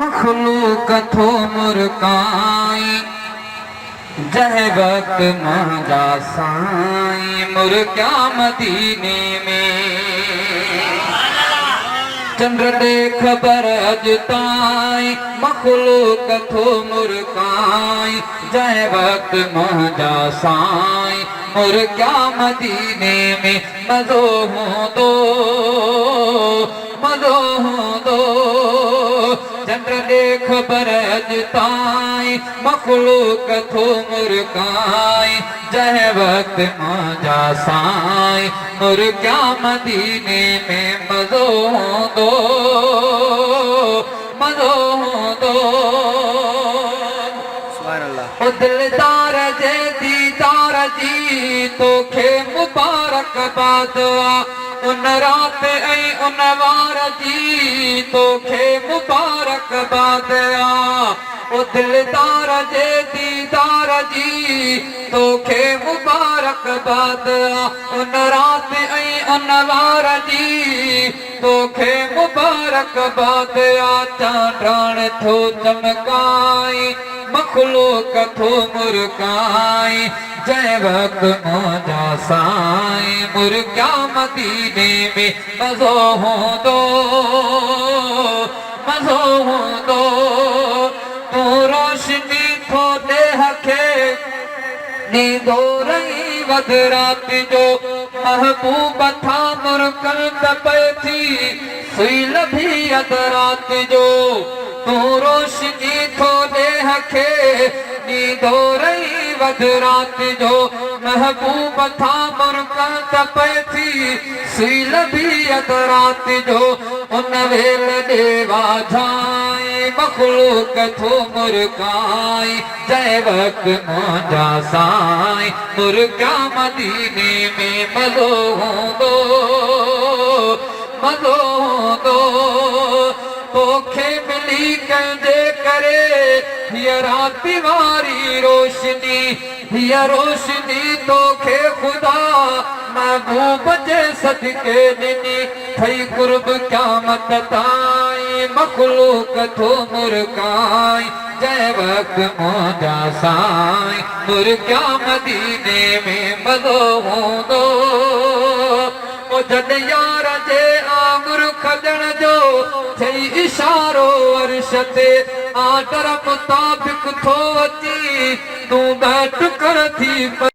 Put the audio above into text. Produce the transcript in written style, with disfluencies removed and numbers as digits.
मखलूक थो मुरकाई जह वक्त मांजा साई मुर्गा मदीने में चंद्र दे खबर अजताई मखलूक थो मुरकाई जह वक्त मांजा साई मुर्गा मदीने में मज़ो हो दो चंद्र दे खबर अजताई मखलूक थो मुरकाई जह वक्त मांजा साई मुर्गा मदीने में मज़ो दो दिलदार जे दीदार जी तोखे मुबारकबाद उन रात ऐं उन वार जी तोखे मुबारकबाद ओ दिलदार जे दीदार जी तोखे मुबारकबाद उन रात ऐं उन वार जी तोखे मुबारकबाद चांडण थो चमकाई मखलूक थो मुरकाई जय वक्त मांजा साई मुर्गा मदीने में मज़ो हो दो तू रोशनी थो देह खे नींदो रही वध रात जो महबूब था मुरकल पे थी सुई लभी अध रात जो तू रोशनी थो देह खे नींदो रही वध रात जो महबूब था मुरकल पे थी सुई लभी अध रात जो उन वेल देवा झाई मखलूक थो मुरकाई जय वक्त मांजा साई मुर्गा मदीने में मज़ो दो तोखे मिली कंहिंजे करे हीअ राति वारी रोशनी हीअ रोशनी तोखे ख़ुदा महबूब जे सदके ॾिनी ठही कुर्ब क़यामत ताईं मखलूक थो मुरकाई जय वक्त मांजा साई मुर्गा मदीने में मज़ो हूंदो ओ जॾहिं यार जे आंगुर खजण जो थई इशारो अर्श ते आर्डर मुताबिक़ थो अची तूं बैठ कर थी